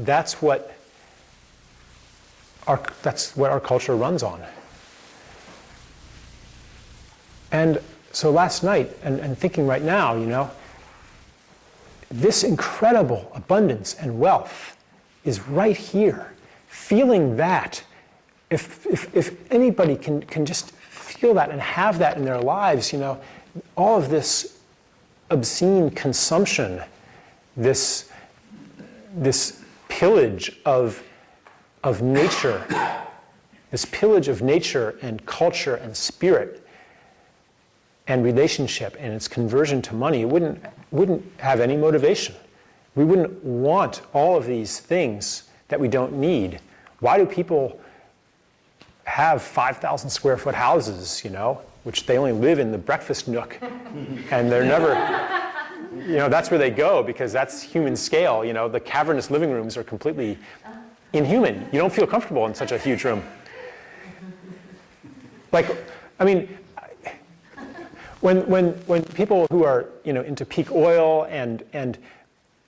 that's what our culture runs on. And so last night, and thinking right now, this incredible abundance and wealth is right here. Feeling that, if anybody can just feel that and have that in their lives, all of this obscene consumption, this pillage of nature, this pillage of nature and culture and spirit and relationship and its conversion to money, it wouldn't have any motivation. We wouldn't want all of these things that we don't need. Why do people have 5,000 square foot houses, which they only live in the breakfast nook, and they're never, that's where they go because that's human scale. The cavernous living rooms are completely inhuman. You don't feel comfortable in such a huge room. When people who are into peak oil and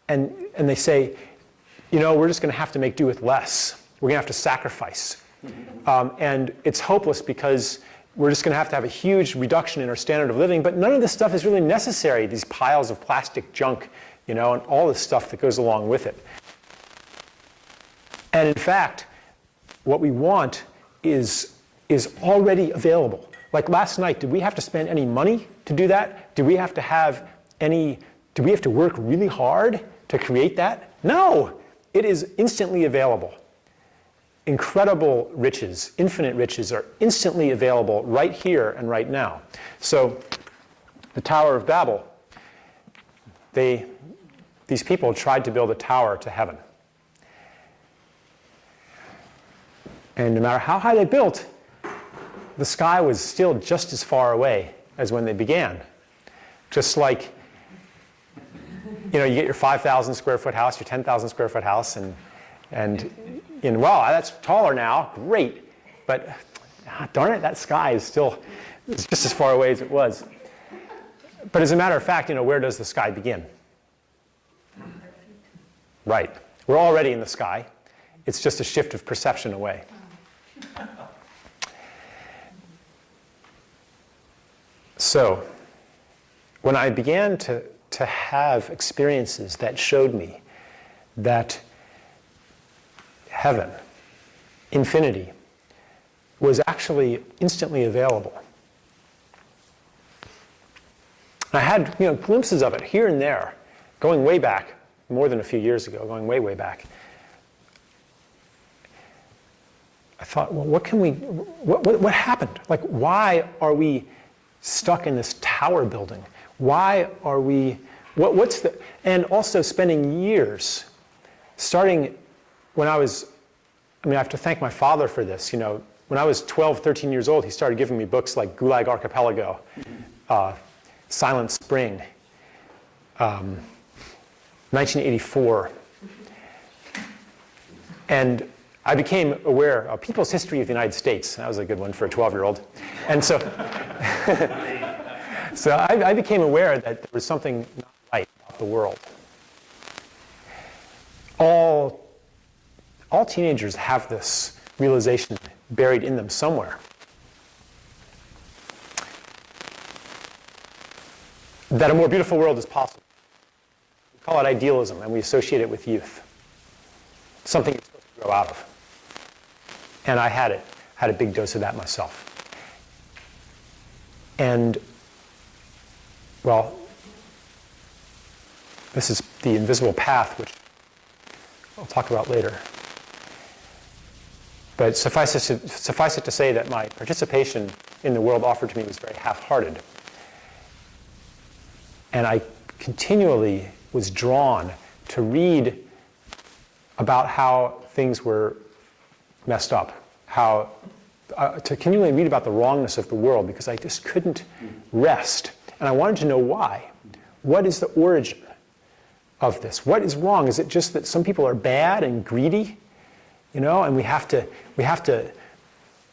they say, we're just going to have to make do with less. We're going to have to sacrifice, and it's hopeless because we're just going to have a huge reduction in our standard of living. But none of this stuff is really necessary. These piles of plastic junk, and all this stuff that goes along with it. And in fact, what we want is already available. Like last night, did we have to spend any money to do that? Do we have to work really hard to create that? No, it is instantly available. Incredible riches, infinite riches are instantly available right here and right now. So the Tower of Babel, these people tried to build a tower to heaven. And no matter how high they built, the sky was still just as far away as when they began. Just like, you get your 5,000 square foot house, your 10,000 square foot house, and wow, that's taller now, great. But darn it, that sky is still just as far away as it was. But as a matter of fact, where does the sky begin? Right. We're already in the sky. It's just a shift of perception away. So, when I began to have experiences that showed me that heaven, infinity, was actually instantly available. I had glimpses of it here and there, going way back, more than a few years ago, going way, way back. I thought, well, what happened? Like, why are we stuck in this tower building? Why are we, and also spending years, starting when I have to thank my father for this. When I was 12, 13 years old, he started giving me books like Gulag Archipelago, Silent Spring, 1984. And I became aware of People's History of the United States. That was a good one for a 12-year-old. And so, I became aware that there was something not right about the world. All teenagers have this realization buried in them somewhere. That a more beautiful world is possible. We call it idealism, and we associate it with youth. Something you're supposed to grow out of. And I had a big dose of that myself. And, well, this is the invisible path, which I'll talk about later. But suffice it to say that my participation in the world offered to me was very half-hearted. And I continually was drawn to read about how things were messed up, to continually read about the wrongness of the world, because I just couldn't rest. And I wanted to know why. What is the origin of this? What is wrong? Is it just that some people are bad and greedy, and we have to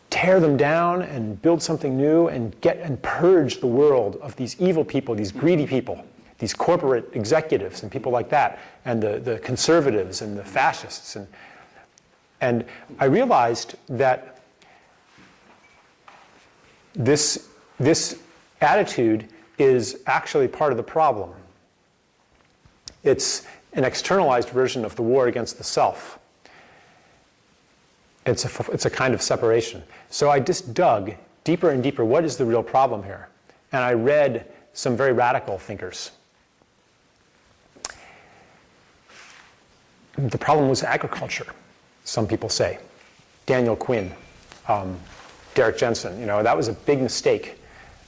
tear them down and build something new and purge the world of these evil people, these greedy people, these corporate executives and people like that, and the conservatives and the fascists. And I realized that this attitude is actually part of the problem. It's an externalized version of the war against the self. It's a kind of separation. So I just dug deeper and deeper. What is the real problem here? And I read some very radical thinkers. The problem was agriculture, some people say. Daniel Quinn, Derek Jensen. That was a big mistake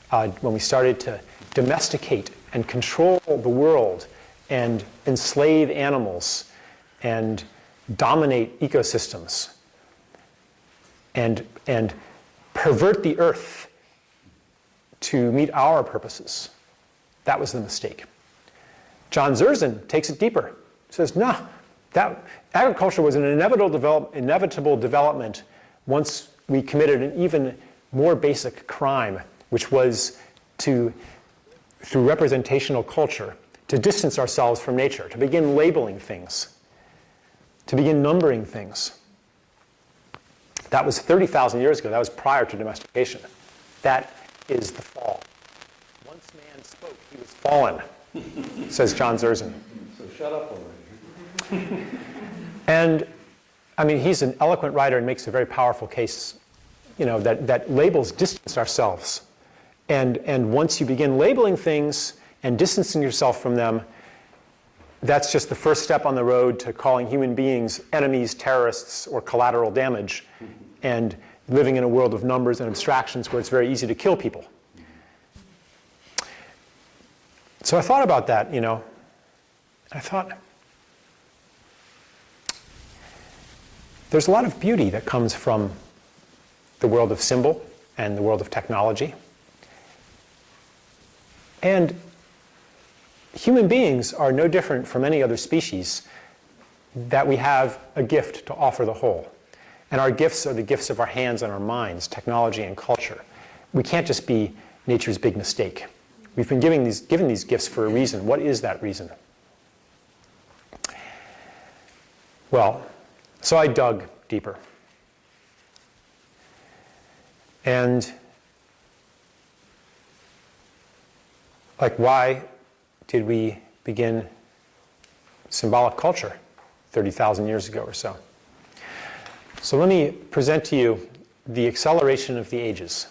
when we started to domesticate and control the world and enslave animals and dominate ecosystems and pervert the earth to meet our purposes. That was the mistake. John Zerzan takes it deeper. Says, no, that agriculture was an inevitable development once we committed an even more basic crime, which was through representational culture, to distance ourselves from nature, to begin labeling things, to begin numbering things. That was 30,000 years ago. That was prior to domestication. That is the fall. Once man spoke, he was fallen, says John Zerzan. So shut up already. And, I mean, he's an eloquent writer and makes a very powerful case, that labels distance ourselves. And once you begin labeling things and distancing yourself from them, that's just the first step on the road to calling human beings enemies, terrorists, or collateral damage, and living in a world of numbers and abstractions where it's very easy to kill people. So I thought about that, I thought, there's a lot of beauty that comes from the world of symbol and the world of technology. And human beings are no different from any other species, that we have a gift to offer the whole. And our gifts are the gifts of our hands and our minds, technology and culture. We can't just be nature's big mistake. We've been given these gifts for a reason. What is that reason? Well, so I dug deeper. And why did we begin symbolic culture 30,000 years ago or so? So let me present to you the acceleration of the ages.